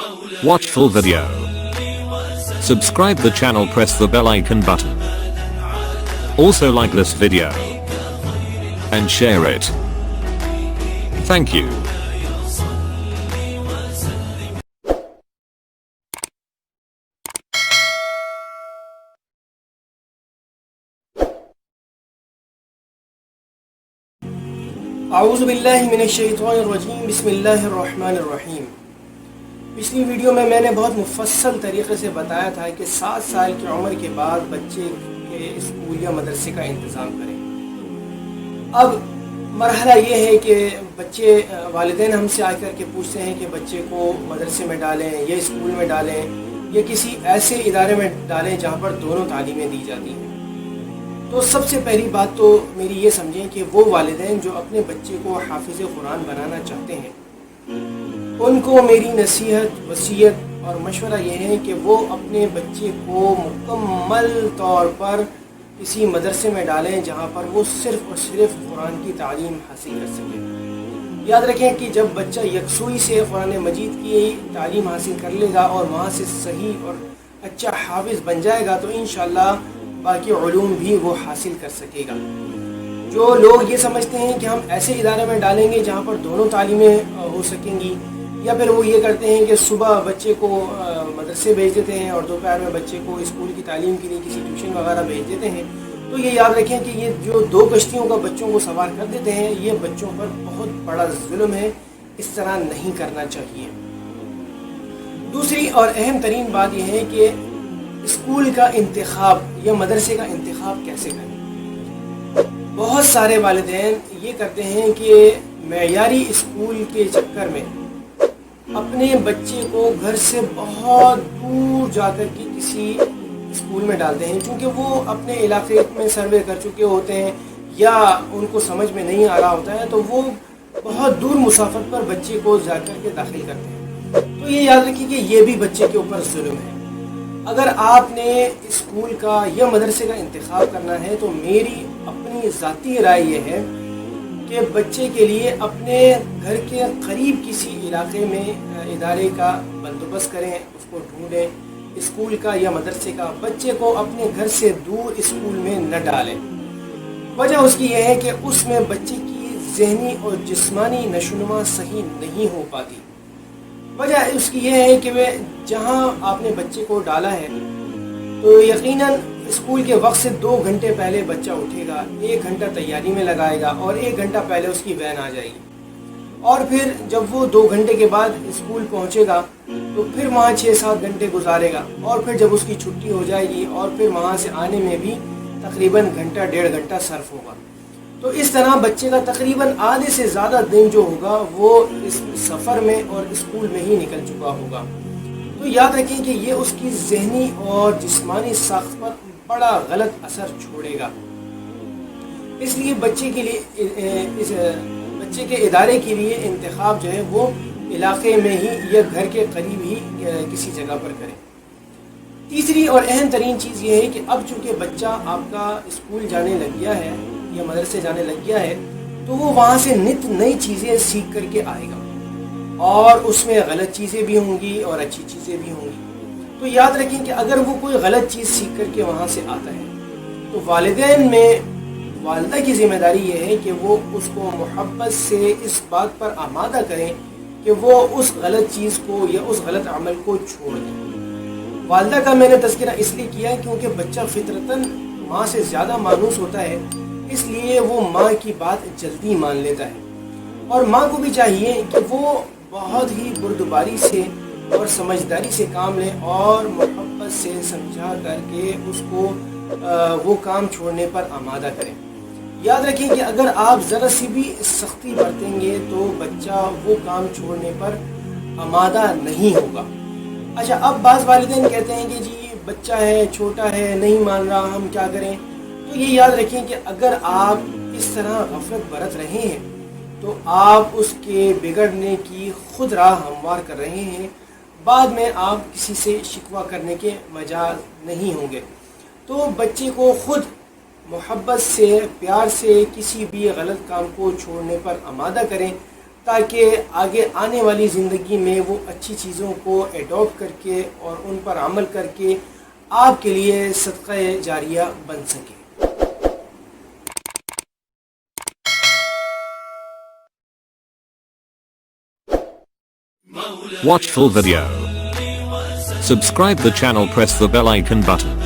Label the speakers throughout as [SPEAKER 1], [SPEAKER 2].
[SPEAKER 1] Watch full video. Subscribe the channel, press the bell icon button. Also like this video and share it. Thank you.
[SPEAKER 2] اعوذ باللہ من الشیطان الرجیم بسم اللہ الرحمن الرحیم۔ پچھلی ویڈیو میں نے بہت مفصل طریقے سے بتایا تھا کہ 7 سال کی عمر کے بعد بچے کے اسکول یا مدرسے کا انتظام کریں۔ اب مرحلہ یہ ہے کہ بچے والدین ہم سے آ کر کے پوچھتے ہیں کہ بچے کو مدرسے میں ڈالیں یا اسکول میں ڈالیں یا کسی ایسے ادارے میں ڈالیں جہاں پر دونوں تعلیمیں دی جاتی ہیں۔ تو سب سے پہلی بات تو میری یہ سمجھیں کہ وہ والدین جو اپنے بچے کو حافظ قرآن بنانا چاہتے ہیں ان کو میری نصیحت، وصیت اور مشورہ یہ ہے کہ وہ اپنے بچے کو مکمل طور پر کسی مدرسے میں ڈالیں جہاں پر وہ صرف اور صرف قرآن کی تعلیم حاصل کر سکیں۔ یاد رکھیں کہ جب بچہ یکسوئی سے قرآن مجید کی تعلیم حاصل کر لے گا اور وہاں سے صحیح اور اچھا حافظ بن جائے گا تو انشاءاللہ باقی علوم بھی وہ حاصل کر سکے گا۔ جو لوگ یہ سمجھتے ہیں کہ ہم ایسے ادارے میں ڈالیں گے جہاں پر دونوں تعلیمیں ہو سکیں گی، یا پھر وہ یہ کرتے ہیں کہ صبح بچے کو مدرسے بھیج دیتے ہیں اور دوپہر میں بچے کو اسکول کی تعلیم کے لیے کسی ٹیوشن وغیرہ بھیج دیتے ہیں، تو یہ یاد رکھیں کہ یہ جو 2 کشتیوں کا بچوں کو سوار کر دیتے ہیں یہ بچوں پر بہت بڑا ظلم ہے، اس طرح نہیں کرنا چاہیے۔ دوسری اور اہم ترین بات یہ ہے کہ اسکول کا انتخاب یا مدرسے کا انتخاب کیسے کریں۔ بہت سارے والدین یہ کرتے ہیں کہ معیاری اسکول کے چکر میں اپنے بچے کو گھر سے بہت دور جا کر کے کسی اسکول میں ڈالتے ہیں، چونکہ وہ اپنے علاقے میں سروے کر چکے ہوتے ہیں یا ان کو سمجھ میں نہیں آ رہا ہوتا ہے تو وہ بہت دور مسافت پر بچے کو جا کر کے داخل کرتے ہیں۔ تو یہ یاد رکھیے کہ یہ بھی بچے کے اوپر ظلم ہے۔ اگر آپ نے اسکول کا یا مدرسے کا انتخاب کرنا ہے تو میری اپنی ذاتی رائے یہ ہے کہ بچے کے لیے اپنے گھر کے قریب کسی علاقے میں ادارے کا بندوبست کریں، اس کو ڈھونڈیں، اسکول کا یا مدرسے کا۔ بچے کو اپنے گھر سے دور اسکول میں نہ ڈالیں۔ وجہ اس کی یہ ہے کہ اس میں بچے کی ذہنی اور جسمانی نشوونما صحیح نہیں ہو پاتی۔ وجہ اس کی یہ ہے کہ جہاں آپ نے بچے کو ڈالا ہے تو یقیناً اسکول کے وقت سے 2 گھنٹے پہلے بچہ اٹھے گا، 1 گھنٹہ تیاری میں لگائے گا اور 1 گھنٹہ پہلے اس کی وین آ جائے گی، اور پھر جب وہ 2 گھنٹے کے بعد اسکول پہنچے گا تو پھر وہاں 6-7 گھنٹے گزارے گا، اور پھر جب اس کی چھٹی ہو جائے گی اور پھر وہاں سے آنے میں بھی تقریباً گھنٹہ 1.5 گھنٹہ صرف ہوگا۔ تو اس طرح بچے کا تقریباً آدھے سے زیادہ دن جو ہوگا وہ اس سفر میں اور اسکول میں ہی نکل چکا ہوگا۔ تو یاد رکھیں کہ یہ اس کی ذہنی اور جسمانی ساخت پر بڑا غلط اثر چھوڑے گا۔ اس لیے بچے کے ادارے کے لیے انتخاب جو ہے وہ علاقے میں ہی یا گھر کے قریب ہی کسی جگہ پر کریں۔ تیسری اور اہم ترین چیز یہ ہے کہ اب چونکہ بچہ آپ کا اسکول جانے لگ گیا ہے یا مدرسے جانے لگ گیا ہے تو وہ وہاں سے نت نئی چیزیں سیکھ کر کے آئے گا، اور اس میں غلط چیزیں بھی ہوں گی اور اچھی چیزیں بھی ہوں گی۔ تو یاد رکھیں کہ اگر وہ کوئی غلط چیز سیکھ کر کے وہاں سے آتا ہے تو والدین میں والدہ کی ذمہ داری یہ ہے کہ وہ اس کو محبت سے اس بات پر آمادہ کریں کہ وہ اس غلط چیز کو یا اس غلط عمل کو چھوڑ دیں۔ والدہ کا میں نے تذکرہ اس لیے کیا ہے کیونکہ بچہ فطرتاً ماں سے زیادہ مانوس ہوتا ہے، اس لیے وہ ماں کی بات جلدی مان لیتا ہے، اور ماں کو بھی چاہیے کہ وہ بہت ہی بردباری سے اور سمجھداری سے کام لیں اور محبت سے سمجھا کر کے اس کو وہ کام چھوڑنے پر آمادہ کریں۔ یاد رکھیں کہ اگر آپ ذرا سی بھی سختی برتیں گے تو بچہ وہ کام چھوڑنے پر آمادہ نہیں ہوگا۔ اچھا، اب بعض والدین کہتے ہیں کہ جی بچہ ہے، چھوٹا ہے، نہیں مان رہا، ہم کیا کریں؟ تو یہ یاد رکھیں کہ اگر آپ اس طرح غفلت برت رہے ہیں تو آپ اس کے بگڑنے کی خود راہ ہموار کر رہے ہیں، بعد میں آپ کسی سے شکوہ کرنے کے مجال نہیں ہوں گے۔ تو بچے کو خود محبت سے، پیار سے کسی بھی غلط کام کو چھوڑنے پر آمادہ کریں، تاکہ آگے آنے والی زندگی میں وہ اچھی چیزوں کو ایڈاپٹ کر کے اور ان پر عمل کر کے آپ کے لیے صدقہ جاریہ بن سکے۔
[SPEAKER 1] Watch full video. Subscribe the channel, press the bell icon button.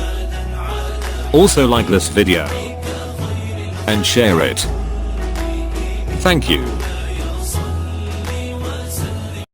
[SPEAKER 1] Also like this video and share it. Thank you.